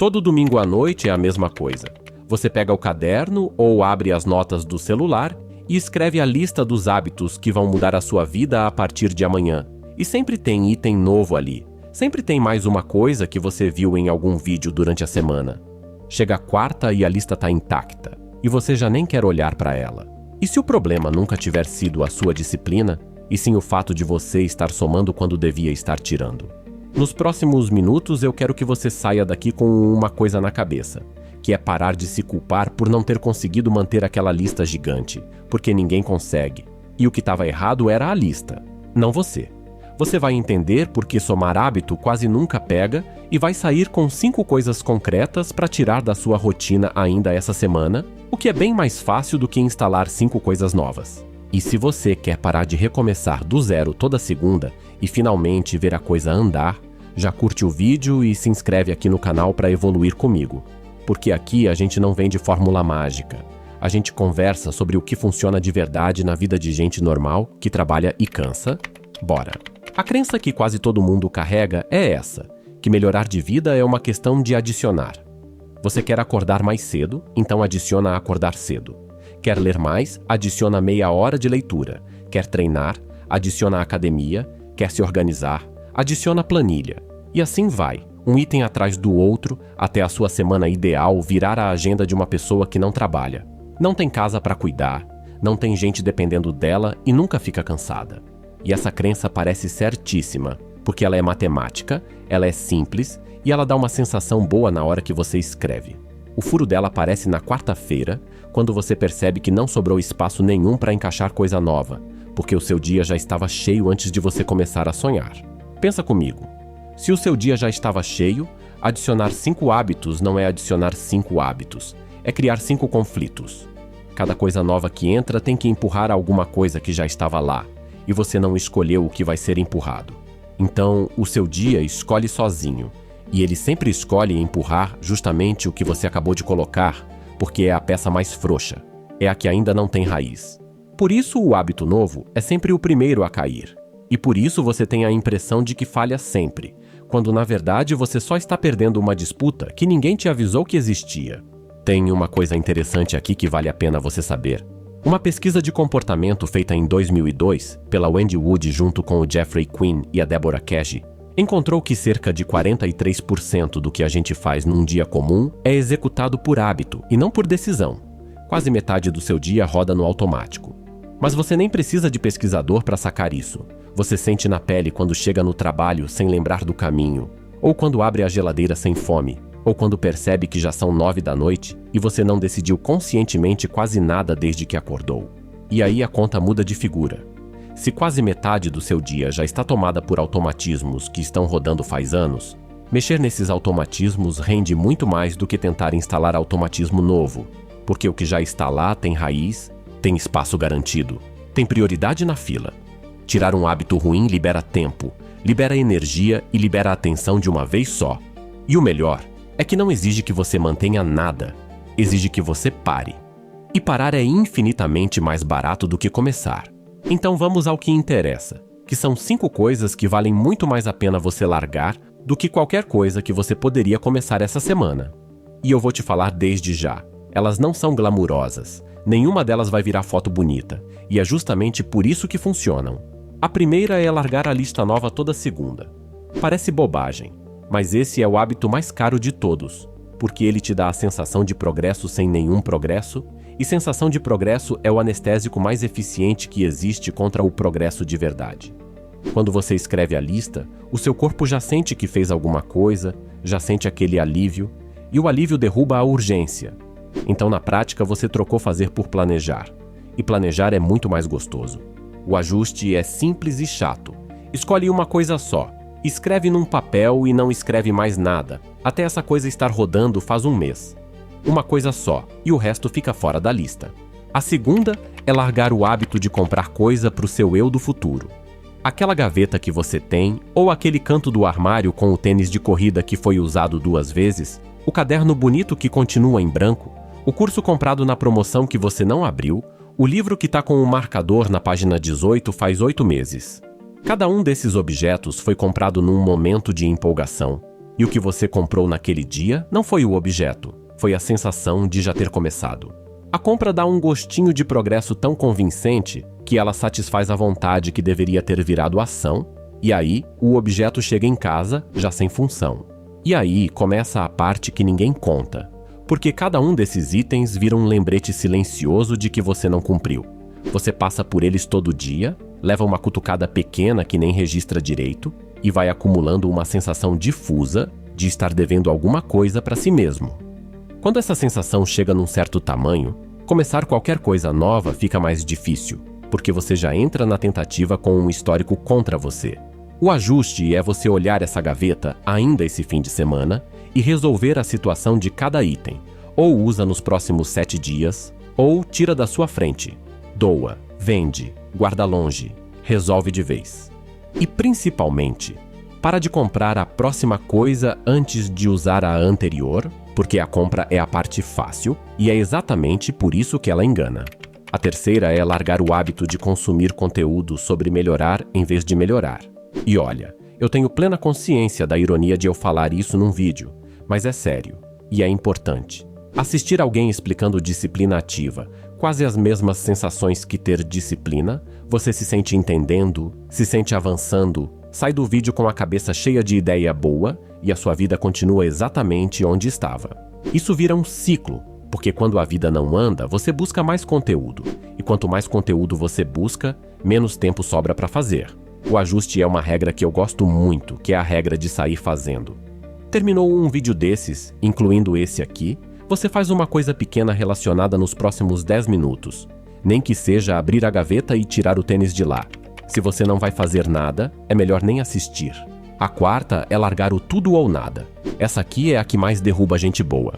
Todo domingo à noite é a mesma coisa. Você pega o caderno ou abre as notas do celular e escreve a lista dos hábitos que vão mudar a sua vida a partir de amanhã. E sempre tem item novo ali. Sempre tem mais uma coisa que você viu em algum vídeo durante a semana. Chega a quarta e a lista está intacta, e você já nem quer olhar para ela. E se o problema nunca tiver sido a sua disciplina, e sim o fato de você estar somando quando devia estar tirando? Nos próximos minutos eu quero que você saia daqui com uma coisa na cabeça, que é parar de se culpar por não ter conseguido manter aquela lista gigante, porque ninguém consegue. E o que estava errado era a lista, não você. Você vai entender porque somar hábito quase nunca pega e vai sair com 5 coisas concretas para tirar da sua rotina ainda essa semana, o que é bem mais fácil do que instalar 5 coisas novas. E se você quer parar de recomeçar do zero toda segunda e finalmente ver a coisa andar, já curte o vídeo e se inscreve aqui no canal para evoluir comigo. Porque aqui a gente não vende fórmula mágica. A gente conversa sobre o que funciona de verdade na vida de gente normal que trabalha e cansa. Bora! A crença que quase todo mundo carrega é essa, que melhorar de vida é uma questão de adicionar. Você quer acordar mais cedo, então adiciona acordar cedo. Quer ler mais, adiciona meia hora de leitura. Quer treinar, adiciona academia. Quer se organizar, adiciona planilha. E assim vai, um item atrás do outro, até a sua semana ideal virar a agenda de uma pessoa que não trabalha. Não tem casa para cuidar, não tem gente dependendo dela e nunca fica cansada. E essa crença parece certíssima, porque ela é matemática, ela é simples e ela dá uma sensação boa na hora que você escreve. O furo dela aparece na quarta-feira, quando você percebe que não sobrou espaço nenhum para encaixar coisa nova, porque o seu dia já estava cheio antes de você começar a sonhar. Pensa comigo. Se o seu dia já estava cheio, adicionar 5 hábitos não é adicionar 5 hábitos, é criar 5 conflitos. Cada coisa nova que entra tem que empurrar alguma coisa que já estava lá, e você não escolheu o que vai ser empurrado. Então, o seu dia escolhe sozinho, e ele sempre escolhe empurrar justamente o que você acabou de colocar, porque é a peça mais frouxa, é a que ainda não tem raiz. Por isso, o hábito novo é sempre o primeiro a cair. E por isso você tem a impressão de que falha sempre, quando na verdade você só está perdendo uma disputa que ninguém te avisou que existia. Tem uma coisa interessante aqui que vale a pena você saber. Uma pesquisa de comportamento feita em 2002 pela Wendy Wood junto com o Jeffrey Quinn e a Deborah Keji encontrou que cerca de 43% do que a gente faz num dia comum é executado por hábito e não por decisão. Quase metade do seu dia roda no automático. Mas você nem precisa de pesquisador para sacar isso. Você sente na pele quando chega no trabalho sem lembrar do caminho, ou quando abre a geladeira sem fome, ou quando percebe que já são 9 da noite e você não decidiu conscientemente quase nada desde que acordou. E aí a conta muda de figura. Se quase metade do seu dia já está tomada por automatismos que estão rodando faz anos, mexer nesses automatismos rende muito mais do que tentar instalar automatismo novo, porque o que já está lá tem raiz, tem espaço garantido, tem prioridade na fila. Tirar um hábito ruim libera tempo, libera energia e libera atenção de uma vez só. E o melhor é que não exige que você mantenha nada, exige que você pare. E parar é infinitamente mais barato do que começar. Então vamos ao que interessa, que são 5 coisas que valem muito mais a pena você largar do que qualquer coisa que você poderia começar essa semana. E eu vou te falar desde já, elas não são glamurosas, nenhuma delas vai virar foto bonita, e é justamente por isso que funcionam. A primeira é largar a lista nova toda segunda. Parece bobagem, mas esse é o hábito mais caro de todos, porque ele te dá a sensação de progresso sem nenhum progresso, e sensação de progresso é o anestésico mais eficiente que existe contra o progresso de verdade. Quando você escreve a lista, o seu corpo já sente que fez alguma coisa, já sente aquele alívio, e o alívio derruba a urgência. Então, na prática, você trocou fazer por planejar, e planejar é muito mais gostoso. O ajuste é simples e chato. Escolhe uma coisa só. Escreve num papel e não escreve mais nada, até essa coisa estar rodando faz um mês. Uma coisa só, e o resto fica fora da lista. A segunda é largar o hábito de comprar coisa para o seu eu do futuro. Aquela gaveta que você tem, ou aquele canto do armário com o tênis de corrida que foi usado 2 vezes, o caderno bonito que continua em branco, o curso comprado na promoção que você não abriu, o livro que está com o marcador na página 18 faz 8 meses. Cada um desses objetos foi comprado num momento de empolgação, E o que você comprou naquele dia não foi o objeto, foi a sensação de já ter começado. A compra dá um gostinho de progresso tão convincente que ela satisfaz a vontade que deveria ter virado ação, e aí o objeto chega em casa já sem função. E aí começa a parte que ninguém conta, porque cada um desses itens vira um lembrete silencioso de que você não cumpriu. Você passa por eles todo dia, leva uma cutucada pequena que nem registra direito e vai acumulando uma sensação difusa de estar devendo alguma coisa para si mesmo. Quando essa sensação chega num certo tamanho, começar qualquer coisa nova fica mais difícil, porque você já entra na tentativa com um histórico contra você. O ajuste é você olhar essa gaveta ainda esse fim de semana e resolver a situação de cada item, ou usa nos próximos 7 dias, ou tira da sua frente. Doa, vende, guarda longe, resolve de vez. E principalmente, para de comprar a próxima coisa antes de usar a anterior, porque a compra é a parte fácil e é exatamente por isso que ela engana. A terceira é largar o hábito de consumir conteúdo sobre melhorar em vez de melhorar. E olha, eu tenho plena consciência da ironia de eu falar isso num vídeo, mas é sério e é importante. Assistir alguém explicando disciplina ativa, quase as mesmas sensações que ter disciplina, você se sente entendendo, se sente avançando, sai do vídeo com a cabeça cheia de ideia boa e a sua vida continua exatamente onde estava. Isso vira um ciclo, porque quando a vida não anda, você busca mais conteúdo, e quanto mais conteúdo você busca, menos tempo sobra para fazer. O ajuste é uma regra que eu gosto muito, que é a regra de sair fazendo. Terminou um vídeo desses, incluindo esse aqui, você faz uma coisa pequena relacionada nos próximos 10 minutos. Nem que seja abrir a gaveta e tirar o tênis de lá. Se você não vai fazer nada, é melhor nem assistir. A quarta é largar o tudo ou nada. Essa aqui é a que mais derruba gente boa.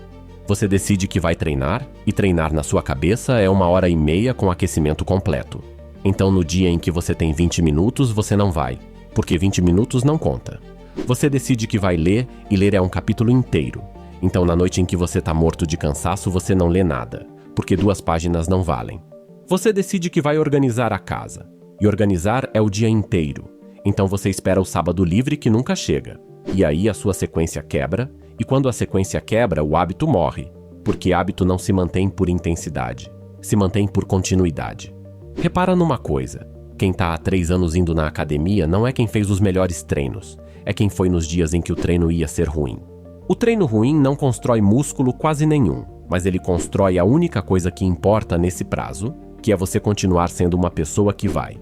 Você decide que vai treinar, e treinar na sua cabeça é 1h30 com aquecimento completo. Então no dia em que você tem 20 minutos, você não vai, porque 20 minutos não conta. Você decide que vai ler, e ler é um capítulo inteiro. Então na noite em que você tá morto de cansaço, você não lê nada, porque 2 páginas não valem. Você decide que vai organizar a casa, e organizar é o dia inteiro. Então você espera o sábado livre que nunca chega. E aí a sua sequência quebra, e quando a sequência quebra, o hábito morre, porque hábito não se mantém por intensidade, se mantém por continuidade. Repara numa coisa, quem tá há 3 anos indo na academia não é quem fez os melhores treinos, é quem foi nos dias em que o treino ia ser ruim. O treino ruim não constrói músculo quase nenhum, mas ele constrói a única coisa que importa nesse prazo, que é você continuar sendo uma pessoa que vai.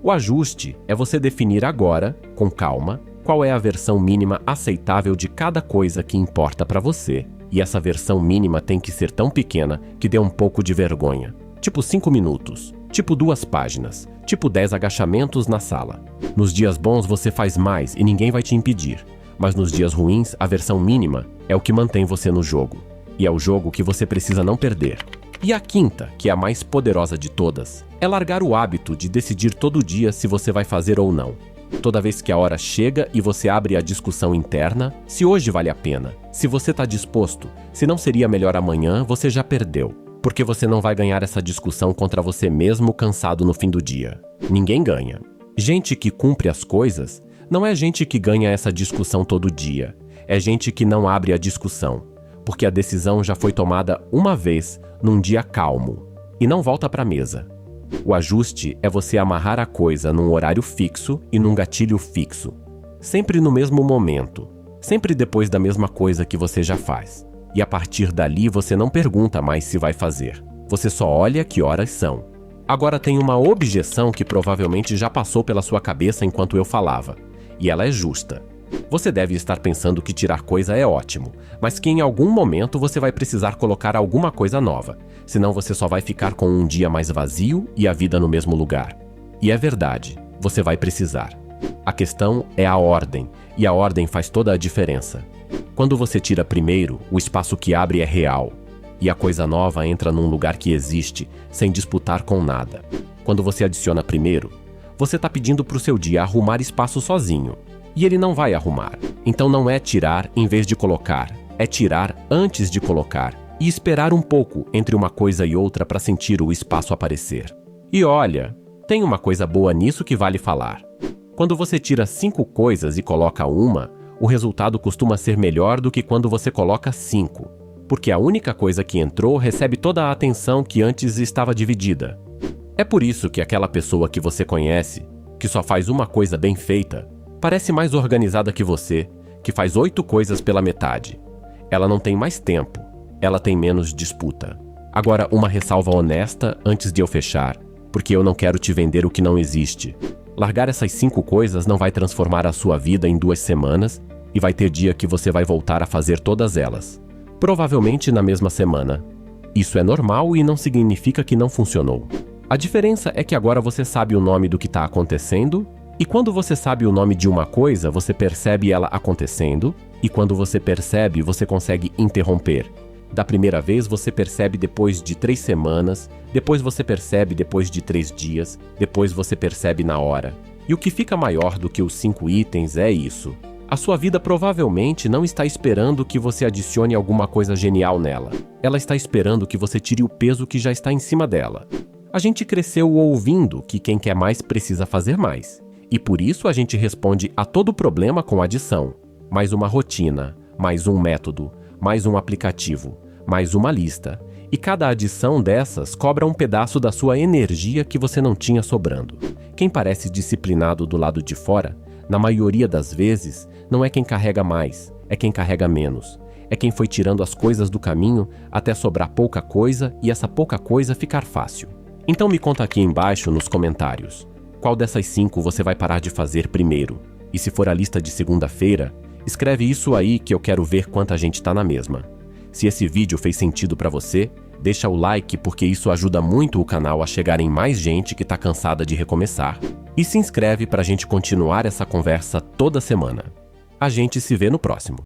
O ajuste é você definir agora, com calma, qual é a versão mínima aceitável de cada coisa que importa para você, e essa versão mínima tem que ser tão pequena que dê um pouco de vergonha. Tipo 5 minutos, tipo 2 páginas, tipo 10 agachamentos na sala. Nos dias bons você faz mais e ninguém vai te impedir, mas nos dias ruins a versão mínima é o que mantém você no jogo, e é o jogo que você precisa não perder. E a quinta, que é a mais poderosa de todas, é largar o hábito de decidir todo dia se você vai fazer ou não. Toda vez que a hora chega e você abre a discussão interna, se hoje vale a pena, se você está disposto, se não seria melhor amanhã, você já perdeu. Porque você não vai ganhar essa discussão contra você mesmo cansado no fim do dia. Ninguém ganha. Gente que cumpre as coisas não é gente que ganha essa discussão todo dia. É gente que não abre a discussão, porque a decisão já foi tomada uma vez num dia calmo e não volta para a mesa. O ajuste é você amarrar a coisa num horário fixo e num gatilho fixo. Sempre no mesmo momento, sempre depois da mesma coisa que você já faz. E a partir dali você não pergunta mais se vai fazer. Você só olha que horas são. Agora tem uma objeção que provavelmente já passou pela sua cabeça enquanto eu falava. E ela é justa. Você deve estar pensando que tirar coisa é ótimo, mas que em algum momento você vai precisar colocar alguma coisa nova, senão você só vai ficar com um dia mais vazio e a vida no mesmo lugar. E é verdade, você vai precisar. A questão é a ordem, e a ordem faz toda a diferença. Quando você tira primeiro, o espaço que abre é real, e a coisa nova entra num lugar que existe, sem disputar com nada. Quando você adiciona primeiro, você está pedindo para o seu dia arrumar espaço sozinho. E ele não vai arrumar. Então não é tirar em vez de colocar, é tirar antes de colocar e esperar um pouco entre uma coisa e outra para sentir o espaço aparecer. E olha, tem uma coisa boa nisso que vale falar. Quando você tira 5 coisas e coloca uma, o resultado costuma ser melhor do que quando você coloca 5, porque a única coisa que entrou recebe toda a atenção que antes estava dividida. É por isso que aquela pessoa que você conhece, que só faz uma coisa bem feita, parece mais organizada que você, que faz 8 coisas pela metade. Ela não tem mais tempo, ela tem menos disputa. Agora, uma ressalva honesta antes de eu fechar, porque eu não quero te vender o que não existe. Largar essas 5 coisas não vai transformar a sua vida em 2 semanas e vai ter dia que você vai voltar a fazer todas elas. Provavelmente na mesma semana. Isso é normal e não significa que não funcionou. A diferença é que agora você sabe o nome do que está acontecendo, e quando você sabe o nome de uma coisa, você percebe ela acontecendo, e quando você percebe, você consegue interromper. Da primeira vez você percebe depois de 3 semanas, depois você percebe depois de 3 dias, depois você percebe na hora. E o que fica maior do que os 5 itens é isso. A sua vida provavelmente não está esperando que você adicione alguma coisa genial nela. Ela está esperando que você tire o peso que já está em cima dela. A gente cresceu ouvindo que quem quer mais precisa fazer mais. E por isso a gente responde a todo problema com adição. Mais uma rotina, mais um método, mais um aplicativo, mais uma lista. E cada adição dessas cobra um pedaço da sua energia que você não tinha sobrando. Quem parece disciplinado do lado de fora, na maioria das vezes, não é quem carrega mais, é quem carrega menos. É quem foi tirando as coisas do caminho até sobrar pouca coisa e essa pouca coisa ficar fácil. Então me conta aqui embaixo nos comentários, qual dessas 5 você vai parar de fazer primeiro? E se for a lista de segunda-feira, escreve isso aí que eu quero ver quanta gente tá na mesma. Se esse vídeo fez sentido pra você, deixa o like porque isso ajuda muito o canal a chegar em mais gente que tá cansada de recomeçar. E se inscreve pra gente continuar essa conversa toda semana. A gente se vê no próximo.